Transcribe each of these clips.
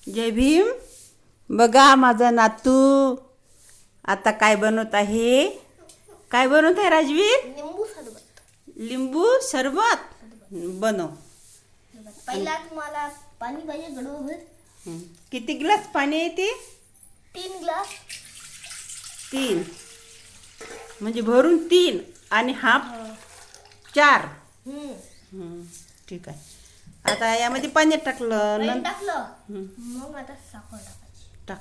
जय भीम. बघा माझा नातू आता काय बनवत आहे. काय बनवत आहे राजवीर? लिंबू सरबत. लिंबू सरबत बनव. पहिला तुम्हाला पाणी पाहिजे गडवभर. किती ग्लास पाणी आहे ते? 3 ग्लास. 3 म्हणजे भरून 3 आणि हाफ 4. ठीक आहे. आता यामध्ये पाणी टाकलं पाणी टाकलं. मग आता साखर टाकायची. टाक.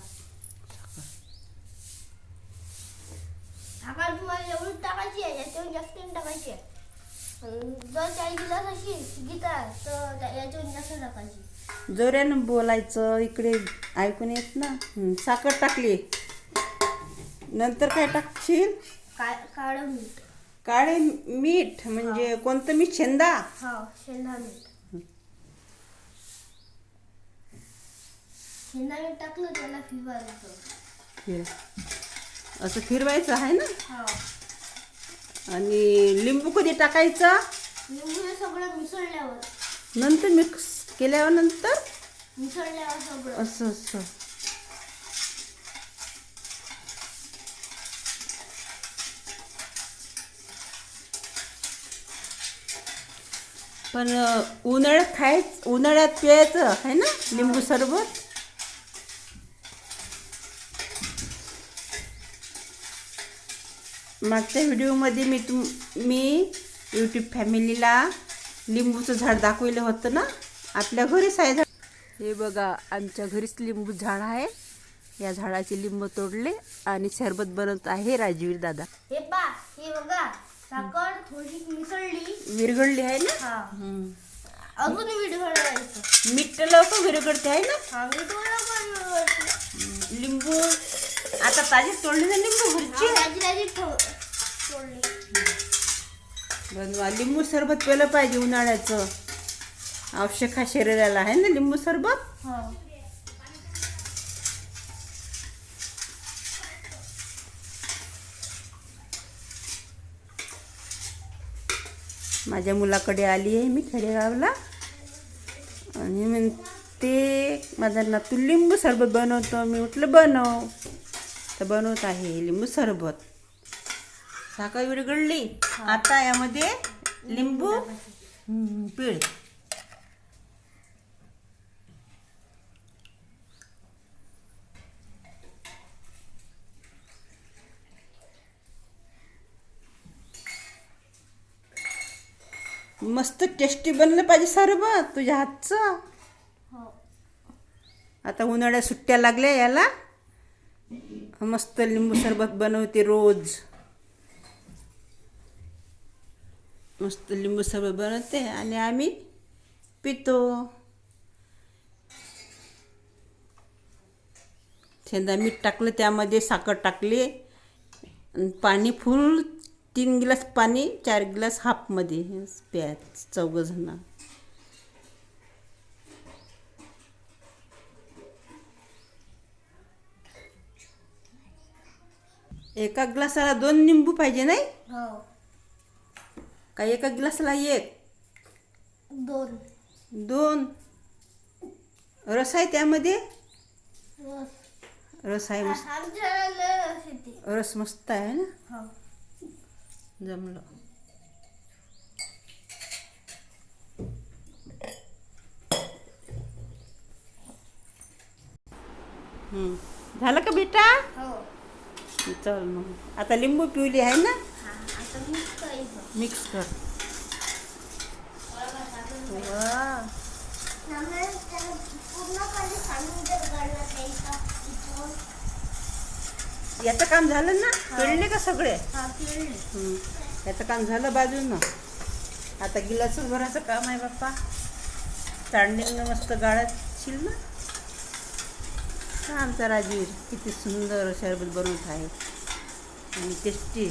साखर तुम्हाला एवढी टाकायची आहे, याच्याहून जास्त नाही टाकायची आहे. जर 4 गिलास अशी गीता तर याच्याहून जास्त टाकायची. जोऱ्यानं बोलायचं, इकडे ऐकून येत ना. साखर टाकली. नंतर काय टाकशील? काळं मीठ. काळे मीठ म्हणजे कोणतं मीठ? शेंदा. हा, शेंदा मीठ. शेंदा मीठ टाकलं त्याला फिरवायचं. असं फिरवायचं आहे ना. हा. आणि लिंबू कधी टाकायचं? लिंबू हे सगळं मिसळल्यावर. नंतर मिक्स केल्यावर नंतर मिसळल्यावर सगळं. असं असं. पण उन्हाळ्यात प्यायचं आहे ना लिंबू सरबत. मागच्या व्हिडिओमध्ये मी यूट्यूब फॅमिलीला लिंबूचं झाड दाखवलं होतं ना. आपल्या घरीच आहे झाड. हे बघा आमच्या घरीच लिंबू झाड आहे. या झाडाचे लिंबू तोडले आणि सरबत बनवत आहे राजवीर दादा. हे बघा साखर थोडी मिसळली, विरघळली आहे ना. हा. अजून विरघळायचं. मीठ लवकर विरघळते आहे ना. हा, मीठ विरघळायचं. लिंबू आता ताजे तोडले ना लिंबू घरची. ताजी तोडली. बनवा लिंबू सरबत प्यायला पाहिजे. उन्हाळ्याचं आवश्यक आहे शरीराला आहे ना लिंबू सरबत. हा. माझ्या मुलाकडे आली आहे मी खेडेगावला आणि म्हणते माझा नातू लिंबू सरबत बनवतो. मी म्हटलं बनव. तर बनवत आहे लिंबू सरबत. साखर विरघळली. आता यामध्ये लिंबू पिळ. मस्त टेस्टी बनलं पाहिजे सरबत तुझ्या हातचं. आता उन्हाळ्यात सुट्ट्या लागल्या याला. मस्त लिंबू सरबत बनवते रोज. मस्त लिंबू सरबत बनवते आणि आम्ही पितो. शेंदा मीठ टाकलं, त्यामध्ये साखर टाकली आणि पाणी फुल 3 गिलास पाणी 4 गिलास हाफमध्ये प्यायचं 4 जण. एका ग्लासाला 2 लिंबू पाहिजे नाही का? एका ग्लासाला 1 2 रस आहे त्यामध्ये. रस आहे मस्त. रस मस्त आहे ना. जमलं. झालं का बेटा? चल मग आता लिंबू पिवली आहे ना. मिक्स कर. याचं काम झालं ना. पिळले का सगळे? याचं काम झालं बाजूनं. आता गिलासच भरायचं काम आहे बाप्पा. चाळणीनं मस्त गाळाशील ना. आमचा राजवीर किती सुंदर शरबत बनवत आहे आणि टेस्टी.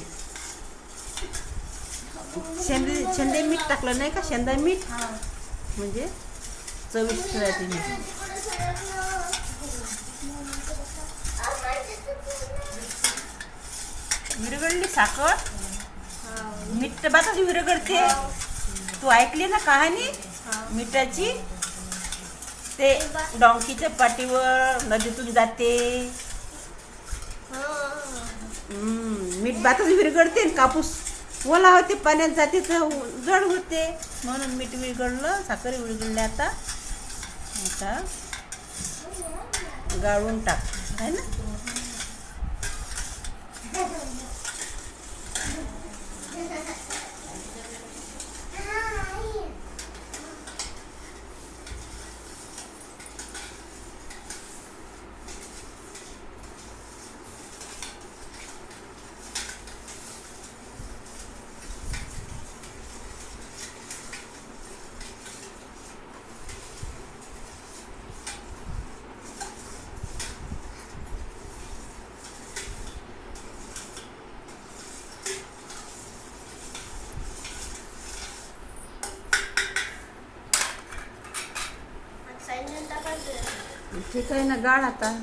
शेंदे मीठ टाकलं नाही का? शेंदा मीठ म्हणजे चविष्ट राहते. विरघळली साखर. मीठ बातच विरघळते. तू ऐकली ना कहाणी मिठाची? ते डॉंकीच्या पाठीवर नदीतून जाते. मीठ भातच विरघळते आणि कापूस ओला होते, पाण्यात जाते तर जड होते, म्हणून मीठ विरघळलं, साखर विरघळली. आता आता गाळून टाक आहे ना. ठीक आहे ना, गाळ आता.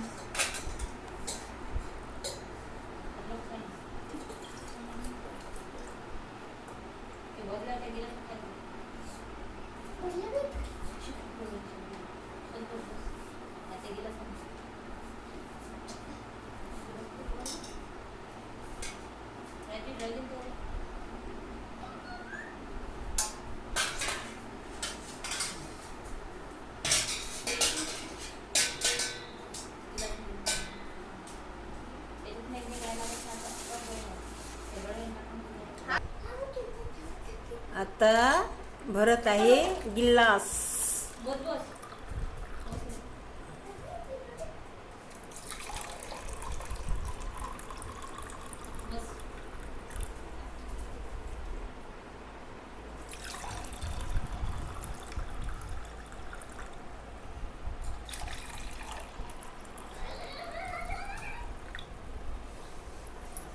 आता भरत आहे गिल्लास.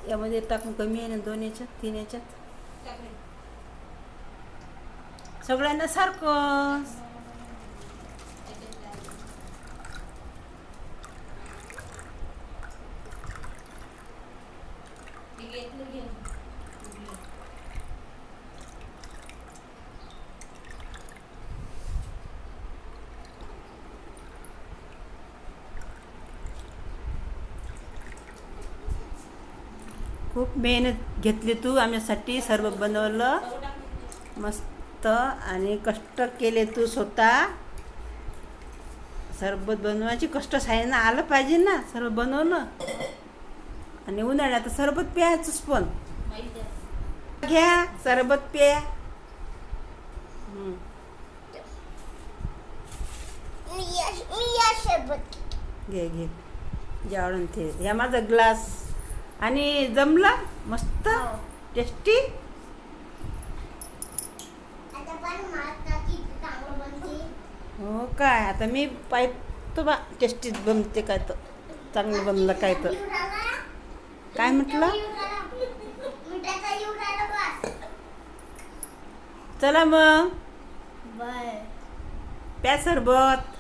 यामध्ये टाकून कमी आहे ना, 2 याच्यात 3 याच्यात सगळ्यांना सारखं. खूप मेहनत घेतली तू आमच्यासाठी, सर्व बनवलं मस्त आणि कष्ट केले तू स्वतः. सरबत बनवायची कष्ट सायना आलं पाहिजे ना, सर्व बनवलं. आणि उन्हाळ्यात सरबत प्यायचंच पण. घ्या सरबत प्या. घे घे जाळून ठे. ह्या माझा ग्लास. आणि जमला मस्त टेस्टी. हो काय, आता मी पाहतो बा टेस्टी बनते काय, तर चांगलं बनलं काय. तर काय म्हटलं, चला मग प्या सरबत.